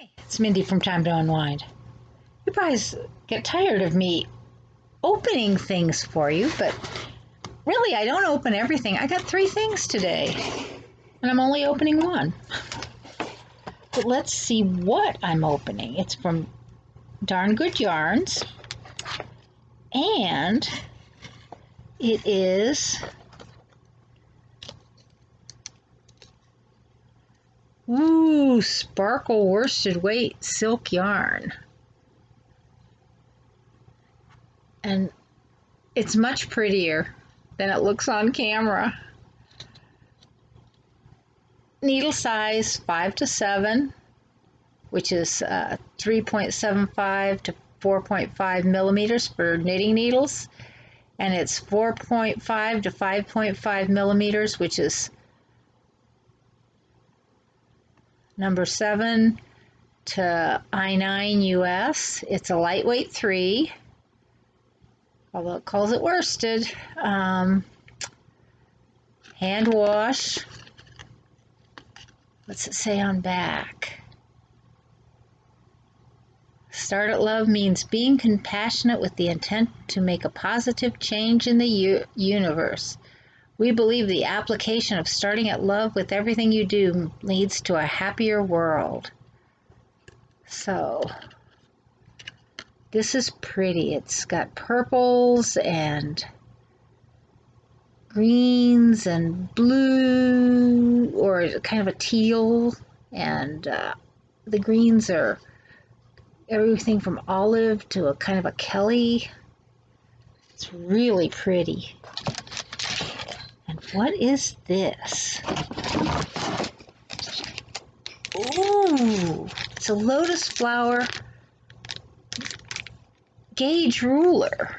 Hi, it's Mindy from Time to Unwind. You guys get tired of me opening things for you, but really, I don't open everything. I got 3 things today, and I'm only opening one. But let's see what I'm opening. It's from Darn Good Yarns, and it is sparkle worsted weight silk yarn. And it's much prettier than it looks on camera. Needle size 5 to 7, which is 3.75 to 4.5 millimeters for knitting needles. And it's 4.5 to 5.5 millimeters, which is number 7 to I9 US. It's a lightweight 3, although it calls it worsted. Hand wash. What's it say on back? Start at Love means being compassionate with the intent to make a positive change in the universe. We believe the application of starting at love with everything you do leads to a happier world. So, this is pretty. It's got purples and greens and blue, or kind of a teal, and the greens are everything from olive to a kind of a Kelly. It's really pretty. And what is this? Ooh, it's a lotus flower gauge ruler.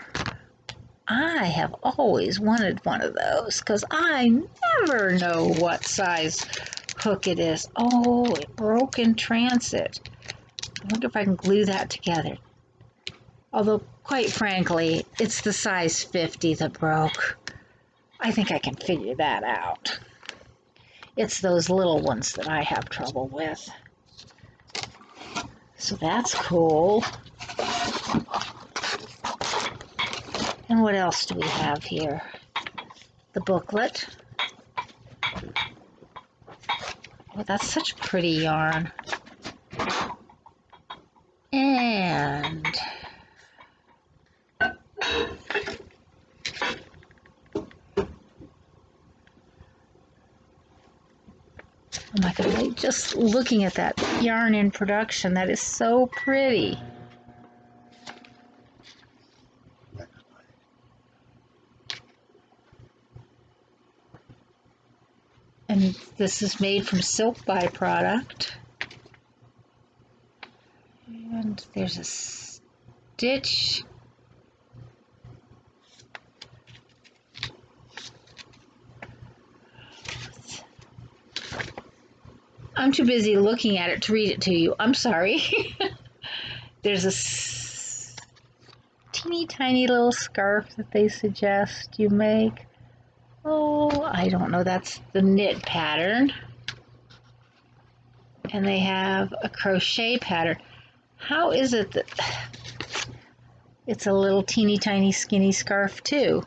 I have always wanted one of those because I never know what size hook it is. Oh, it broke in transit. I wonder if I can glue that together. Although, quite frankly, it's the size 50 that broke. I think I can figure that out. It's those little ones that I have trouble with. So that's cool. And what else do we have here? The booklet. Oh, that's such pretty yarn. And oh my God, just looking at that yarn in production, that is so pretty. And this is made from silk byproduct. And there's a stitch. I'm too busy looking at it to read it to you. I'm sorry. There's a teeny tiny little scarf that they suggest you make. Oh, I don't know. That's the knit pattern. And they have a crochet pattern. How is it that it's a little teeny tiny skinny scarf too?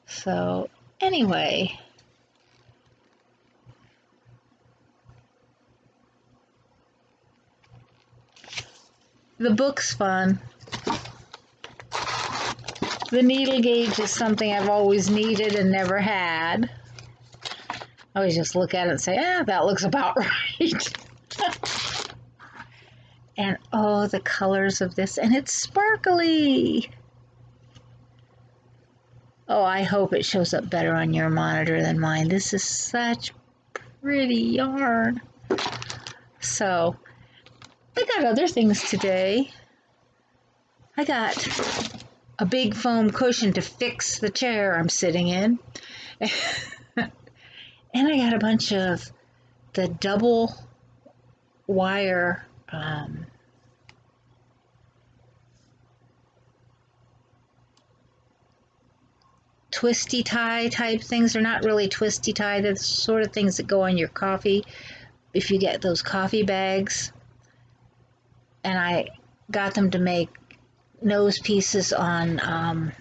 So anyway, the book's fun. The needle gauge is something I've always needed and never had. I always just look at it and say, that looks about right. And oh, the colors of this, and it's sparkly. Oh, I hope it shows up better on your monitor than mine. This is such pretty yarn. So, I got other things today. I got a big foam cushion to fix the chair I'm sitting in. And I got a bunch of the double wire twisty tie type things. They're not really twisty tie. They're the sort of things that go on your coffee if you get those coffee bags. And I got them to make nose pieces on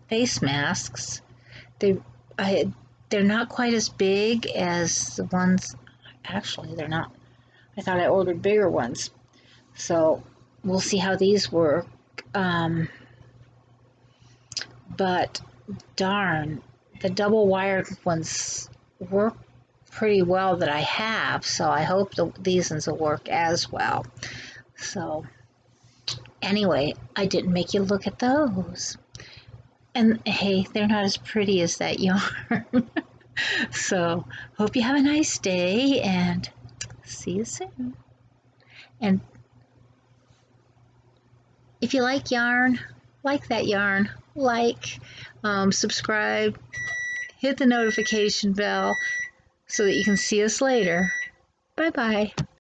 face masks. They they're not quite as big as the ones. Actually, they're not. I thought I ordered bigger ones. So we'll see how these work. But darn, the double wired ones work pretty well that I have. So I hope these ones will work as well. So anyway, I didn't make you look at those. And hey, they're not as pretty as that yarn. So hope you have a nice day and see you soon. And if you like yarn, like that yarn, subscribe, hit the notification bell so that you can see us later. Bye-bye.